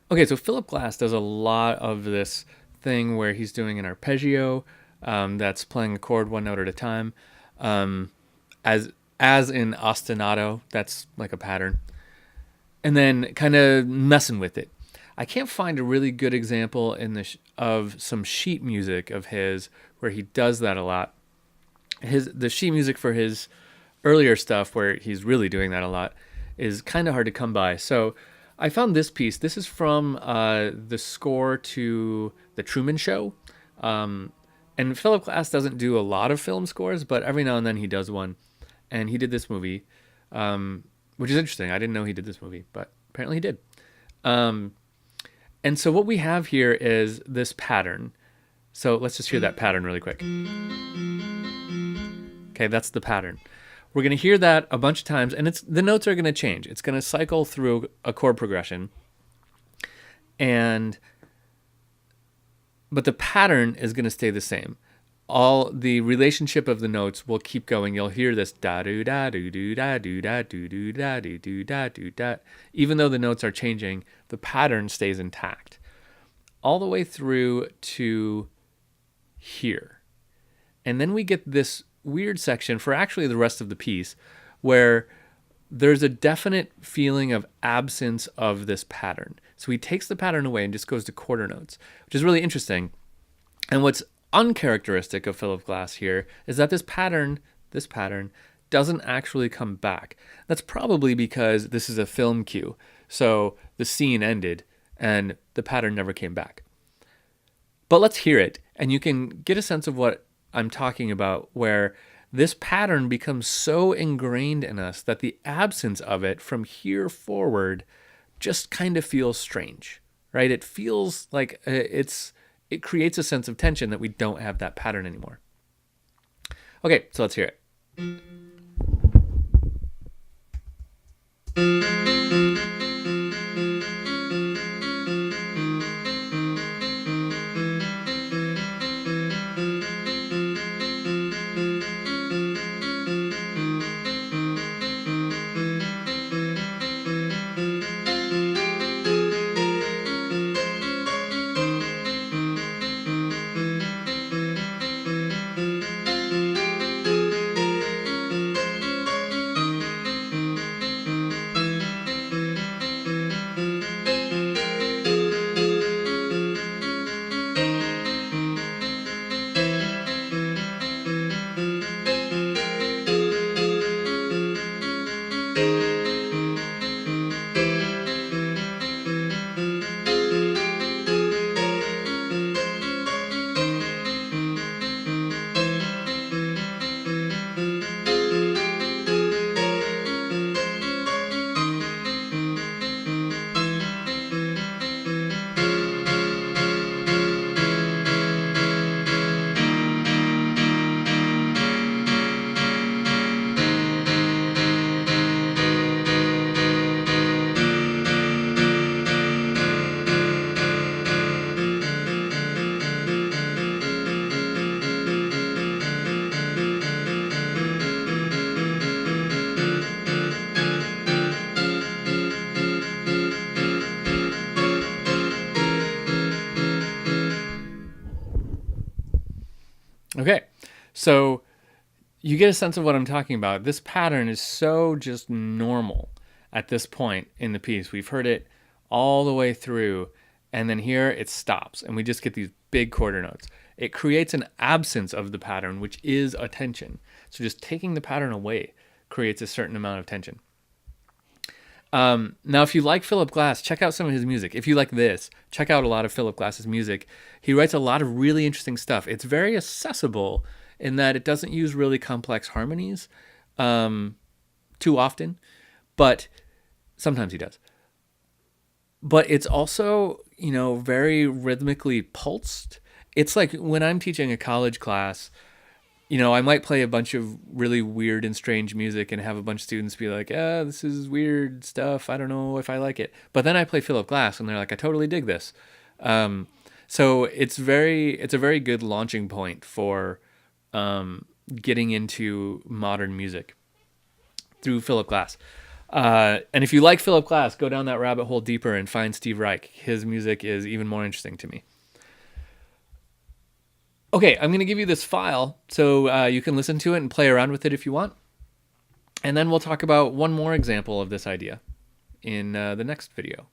Okay, so Philip Glass does a lot of this thing where he's doing an arpeggio that's playing a chord one note at a time, um, as as in ostinato. That's like a pattern, and then kind of messing with it. I can't find a really good example of some sheet music of his where he does that a lot. The sheet music for his earlier stuff where he's really doing that a lot is kind of hard to come by. So I found this piece. This is from the score to the Truman Show. Um, and Philip Glass doesn't do a lot of film scores, but every now and then he does one. And he did this movie, which is interesting. I didn't know he did this movie, but apparently he did. Um, and so what we have here is this pattern. So let's just hear that pattern really quick. Okay, that's the pattern. We're going to hear that a bunch of times, and the notes are going to change. It's going to cycle through a chord progression, and but the pattern is going to stay the same. All the relationship of the notes will keep going. You'll hear this da do da do do da do da do do da do do da do da. Even though the notes are changing, the pattern stays intact all the way through to here. And then we get this weird section for actually the rest of the piece where there's a definite feeling of absence of this pattern. So he takes the pattern away and just goes to quarter notes, which is really interesting. And what's uncharacteristic of Philip Glass here is that this pattern doesn't actually come back. That's probably because this is a film cue. So the scene ended and the pattern never came back. But let's hear it, and you can get a sense of what I'm talking about, where this pattern becomes so ingrained in us that the absence of it from here forward just kind of feels strange, right? It feels like it creates a sense of tension that we don't have that pattern anymore. Okay, so let's hear it. Okay, so you get a sense of what I'm talking about. This pattern is so just normal at this point in the piece. We've heard it all the way through, and then here it stops, and we just get these big quarter notes. It creates an absence of the pattern, which is a tension. So just taking the pattern away creates a certain amount of tension. Now, if you like Philip Glass, check out some of his music. If you like this, check out a lot of Philip Glass's music. He writes a lot of really interesting stuff. It's very accessible in that it doesn't use really complex harmonies too often, but sometimes he does. But it's also, very rhythmically pulsed. It's like when I'm teaching a college class, I might play a bunch of really weird and strange music and have a bunch of students be like, this is weird stuff. I don't know if I like it. But then I play Philip Glass and they're like, I totally dig this. So it's a very good launching point for getting into modern music through Philip Glass. And if you like Philip Glass, go down that rabbit hole deeper and find Steve Reich. His music is even more interesting to me. Okay, I'm going to give you this file so you can listen to it and play around with it if you want. And then we'll talk about one more example of this idea in the next video.